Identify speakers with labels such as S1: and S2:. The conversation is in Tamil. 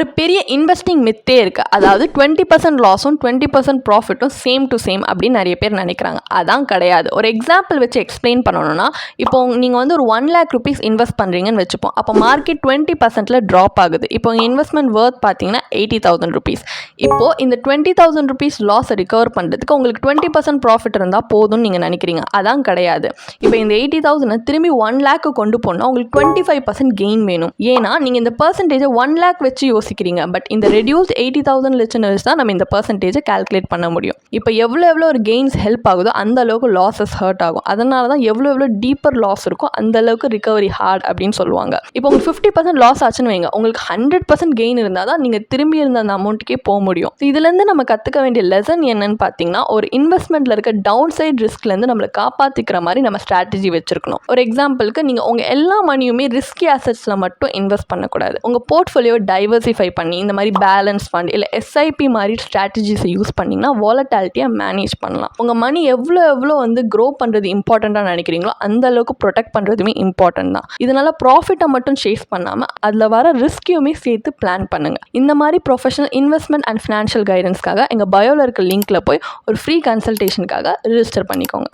S1: ஒரு பெரிய இன்வெஸ்டிங் மித்தே இருக்குது. அதாவது 20% லாஸும் 20% ப்ராஃபிட்டும் சேம் டு சேம் அப்படின்னு நிறைய பேர் நினைக்கிறாங்க. அதான் கிடையாது. ஒரு எக்ஸாம்பிள் வச்சு எக்ஸ்பிளைன் பண்ணணும்னா, இப்போ நீங்கள் வந்து ஒரு 1 lakh rupees இன்வெஸ்ட் பண்ணுறீங்கன்னு வச்சுப்போம். அப்போ மார்க்கெட் 20% ட்ராப் ஆகுது. இப்போ இன்வெஸ்ட்மெண்ட் ஒர்த் பார்த்தீங்கன்னா 80,000 rupees. இப்போது இந்த 20,000 rupees லாஸை ரிகவர் பண்ணுறதுக்கு உங்களுக்கு 20% ப்ராஃபிட் இருந்தால் போதும்னு நீங்கள் நினைக்கிறீங்க. அதான் கிடையாது. இப்போ இந்த 80,000 திரும்பி 1 lakh கொண்டு போனால் உங்களுக்கு 25% கெயின் வேணும். ஏன்னா நீங்கள் இந்த பர்சன்டேஜை 1 lakh வச்சு யோசிக்கிறீங்க. பட் இந்த ரெடியூஸ்ட் 80,000 லிசனர்ஸ் தான் நம்ம இந்த பர்சன்டேஜை கால்குலேட் பண்ண முடியும். இப்போ எவ்வளோ ஒரு கெயின்ஸ் ஹெல்ப் ஆகுதோ அந்த அளவுக்கு லாஸஸ் ஹர்ட் ஆகும். அதனால தான் எவ்வளோ டீப்பர் லாஸ் இருக்கோ அந்த அளவுக்கு ரிகவரி ஹார்ட் அப்படின்னு சொல்லுவாங்க. இப்போ உங்களுக்கு 50% லாஸ் ஆச்சுன்னு வைங்க, உங்களுக்கு 100% கெயின் இருந்தால் தான் நீங்கள் திரும்பி இருந்த அந்த அமௌண்ட்டுக்கே போக முடியும். இதுலேருந்து நம்ம கற்றுக்க வேண்டிய லெசன் என்னன்னு பார்த்தீங்கன்னா, ஒரு இன்வெஸ்ட்மெண்ட்டில் இருக்க டவுன் சைட் ரிஸ்க்லேருந்து நம்மளை காப்பாற்றிக்கிற மாதிரி நம்ம ஸ்ட்ராட்டஜி வச்சிருக்கணும். ஒரு எக்ஸாம்பிளுக்கு நீங்கள் உங்கள் எல்லா மணியுமே ரிஸ்கி அசட்ஸில் மட்டும் இன்வெஸ்ட் பண்ணக்கூடாது. உங்கள் போர்ட்ஃபோலியோ டைவர்சிஃபை பண்ணி இந்த மாதிரி பேலன்ஸ் ஃபண்ட் இல்லை எஸ்ஐபி மாதிரி ஸ்ட்ராட்டஜிஸை யூஸ் பண்ணிங்கன்னா வாலட்டாலிட்டியை மேனேஜ் பண்ணலாம். உங்கள் மணி எவ்வளோ வந்து க்ரோ பண்ணுறது இம்பார்ட்டண்ட்டாக நினைக்கிறீங்களோ அந்த அளவுக்கு ப்ரொடெக்ட் பண்ணுறதுமே இம்பார்ட்டன்ட் தான். இதனால் ப்ராஃபிட்டை மட்டும் சேஸ் பண்ணாமல் அதில் வர ரிஸ்கையுமே சேர்த்து பிளான் பண்ணுங்கள். இந்த மாதிரி ப்ரொஃபஷனல் இன்வெஸ்ட்மெண்ட் அண்ட் ஃபினான்ஷியல் கைடன்ஸ்க்காக எங்கள் பயோவில் இருக்க லிங்க்கில் போய் ஒரு ஃப்ரீ கன்சல்டேஷனுக்காக ரிஜிஸ்டர் பண்ணிக்கோங்க.